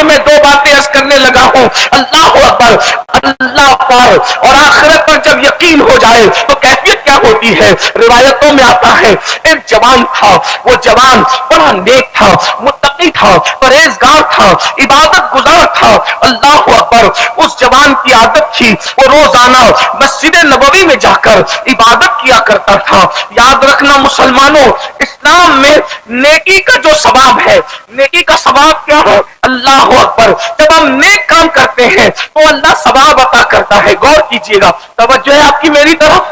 لیے میں دو باتیں عرض کرنے لگا ہوں. اللہ اکبر. اللہ پر اور آخرت پر جب یقین ہو جائے تو کیفیت کیا ہوتی ہے؟ روایتوں میں آتا ہے ایک جوان تھا، وہ جوان بڑا نیک تھا، متقی تھا، پرہیزگار تھا، عبادت گزار تھا. اللہ اکبر. اس جوان کی عادت تھی وہ روزانہ مسجد نبوی میں جا کر عبادت کیا کرتا تھا. یاد رکھنا مسلمانوں، اسلام میں نیکی کا جو ثواب ہے، نیکی کا ثواب کیا ہے؟ اللہ اکبر. جب ہم نیک کام کرتے ہیں تو اللہ ثواب عطا کرتا ہے. غور کیجئے گا. توجہ ہے آپ کی میری طرف؟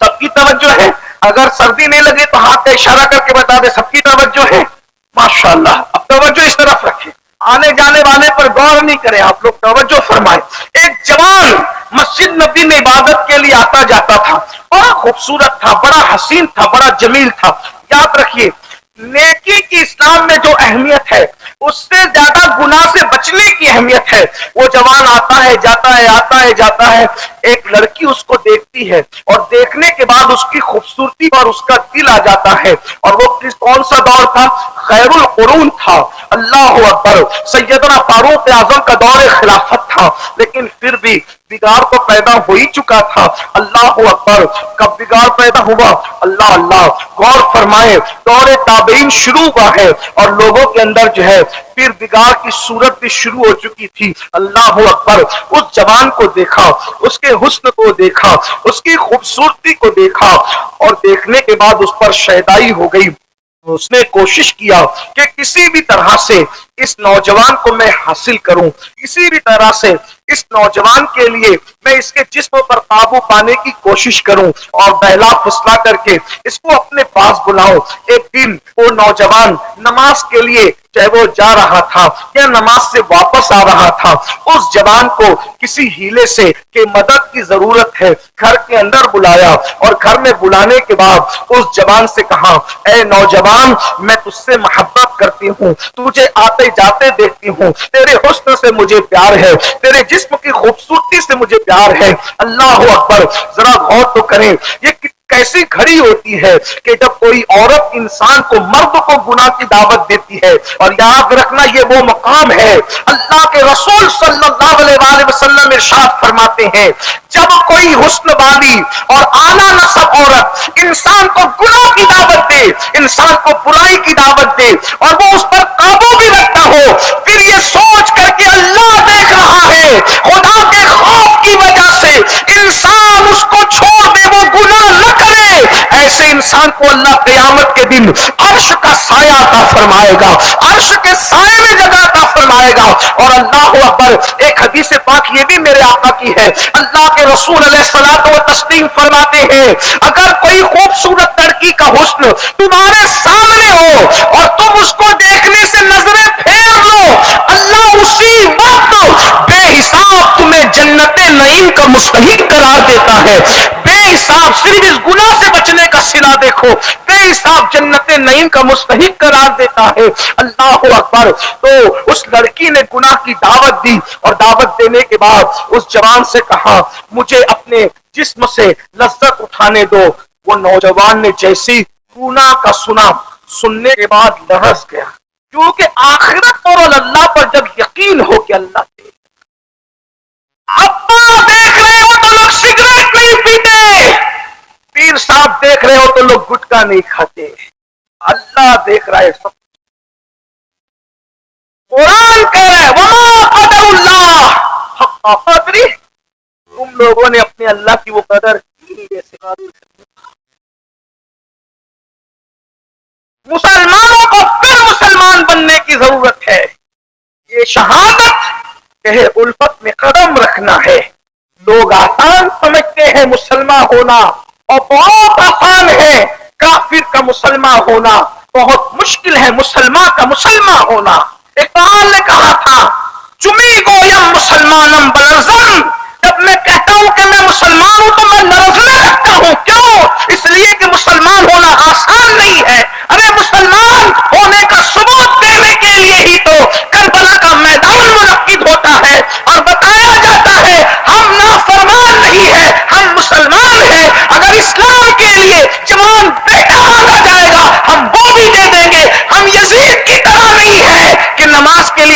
سب کی توجہ ہے؟ اگر سردی نہیں لگے تو ہاتھ کا اشارہ کر کے بتا دے. سب کی توجہ ہے؟ ماشاءاللہ. اب توجہ اس طرف رکھیں، آنے جانے والے پر غور نہیں کریں، آپ لوگ توجہ فرمائیں. ایک جوان مسجد نبی میں عبادت کے لیے آتا جاتا تھا. بڑا خوبصورت تھا، بڑا حسین تھا، بڑا جمیل تھا. یاد رکھیے نیکی کی اسلام میں جو اہمیت ہے اس سے زیادہ گناہ سے بچنے کی اہمیت ہے. وہ جوان آتا ہے جاتا ہے، آتا ہے جاتا ہے. ایک لڑکی اس کو دیکھتی ہے اور دیکھنے کے بعد اس کی خوبصورتی پر اس کا دل آ جاتا ہے. اور وہ کون سا دور تھا؟ خیر القرون تھا. اللہ اکبر. سیدنا فاروق اعظم کا دور خلافت تھا، لیکن پھر بھی بگاڑ تو پیدا ہو ہی چکا تھا. اللہ اکبر. کب بگاڑ پیدا ہوا؟ اللہ اللہ. غور فرمائے، دور تابعین شروع ہوا ہے اور لوگوں کے اندر جو ہے پھر بگاڑ کی صورت بھی شروع ہو چکی تھی. اللہ اکبر. اس جوان کو دیکھا، اس کے حسن کو دیکھا، اس کی خوبصورتی کو دیکھا اور دیکھنے کے بعد اس پر شیدائی ہو گئی. اس نے کوشش کیا کہ کسی بھی طرح سے اس نوجوان کو میں حاصل کروں، کسی بھی طرح سے اس نوجوان کے لیے میں اس کے جسم پر قابو پانے کی کوشش کروں اور بہلا پھسلا کر کے اس کو اپنے پاس بلاؤں. ایک دن وہ نوجوان نماز کے لیے چاہے وہ جا رہا تھا یا نماز سے واپس آ رہا تھا، اس جوان کو کسی ہیلے سے کہ مدد کی ضرورت ہے گھر کے اندر بلایا اور گھر میں بلانے کے بعد اس جوان سے کہا اے نوجوان میں تجھ سے محبت کرتی ہوں، تجھے آتے جاتے دیکھتی ہوں، تیرے حسن سے مجھے پیار ہے، تیرے جسم کی خوبصورتی سے مجھے پیار ہے. اللہ اکبر. ذرا غور تو کریں یہ کیسی گھڑی ہوتی ہے کہ جب کوئی عورت انسان کو، مرد کو گناہ کی دعوت دیتی ہے. اور یاد رکھنا یہ وہ مقام ہے اللہ کے رسول صلی اللہ علیہ وآلہ وسلم ارشاد فرماتے ہیں جب کوئی حسن والی اور اعلیٰ نسب عورت انسان کو گناہ کی دعوت دے، انسان کو برائی کی دعوت دے اور وہ اس پر قابو بھی رکھتا ہو، پھر یہ سوچ کر کے اللہ دیکھ رہا ہے، خدا کے خوف کی وجہ سے انسان اس کو چھوڑ دے، وہ گناہ نہ کرے، ایسے انسان کو اللہ قیامت کے دن عرش کا سایہ عطا فرمائے گا، عرش کے سائے میں جگہ عطا فرمائے گا. اور اللہ اکبر. ایک حدیث پاک یہ بھی میرے آقا کی ہے، اللہ کے رسول علیہ الصلوۃ والتسلیم فرماتے ہیں اگر کوئی خوبصورت لڑکی کا حسن تمہارے سامنے ہو اور تم اس کو دیکھنے سے نظریں پھیر لو، اللہ اسی وقت بے حساب تمہیں جنت نعیم کا مستحق قرار دیتا ہے. بے حساب. صرف اس گناہ سے بچنے کا صلہ دیکھو، بے حساب جنت نعیم کا مستحق قرار دیتا ہے. اللہ اکبر. تو اس لڑکی نے گناہ کی دعوت دی اور دعوت دینے کے بعد اس جوان سے کہا مجھے اپنے جسم سے لذت اٹھانے دو. وہ نوجوان نے جیسی گناہ کا سننے کے بعد لرز گیا، کیونکہ آخرت اور اللہ پر جب یقین ہو کہ اللہ دے. ابا دیکھ رہے ہو تو لوگ سگریٹ نہیں پیتے، پیر صاحب دیکھ رہے ہو تو لوگ گٹکا نہیں کھاتے، اللہ دیکھ رہا ہے سب. قرآن کہہ رہا ہے وما قدر اللہ حق قدری، تم لوگوں نے اپنے اللہ کی وہ قدر کی جیسے قادر. مسلمانوں کو پھر مسلمان بننے کی ضرورت ہے. یہ شہادت کہ الفت میں قدم رکھنا ہے. لوگ آسان سمجھتے ہیں مسلمان ہونا اور بہت آسان ہے کافر کا مسلمان ہونا، بہت مشکل ہے مسلمان کا مسلمان ہونا. اقبال نے کہا تھا چمی گویم مسلمانم بلرزم، جب میں کہتا ہوں کہ میں مسلمان ہوں تو میں لرزنے لگتا ہوں. کیوں؟ اس لیے کہ مسلمان ہونا آسان نہیں ہے. ارے مسلمان ہونے کا ثبوت دینے کے لیے ہی تو کربلا کا میدان منعقد ہوتا ہے اور بتایا جاتا ہے ہم نافرمان نہیں ہے، ہم مسلمان ہیں. اگر اسلام کے لیے جوان بیٹا مانگا جائے گا ہم وہ بھی دے دیں گے. ہم یزید کی طرح نہیں ہے کہ نماز کے لیے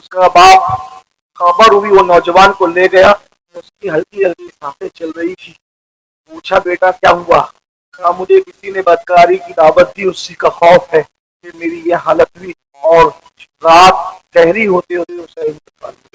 اس کا باپ خبر ہوئی، وہ نوجوان کو لے گیا، اس کی ہلکی ہلکی سانسیں چل رہی تھی. پوچھا بیٹا کیا ہوا؟ کہا مجھے کسی نے بدکاری کی دعوت دی، اسی کا خوف ہے کہ میری یہ حالت ہوئی، اور رات گہری ہوتے ہوتے اسے انتقال ہوا.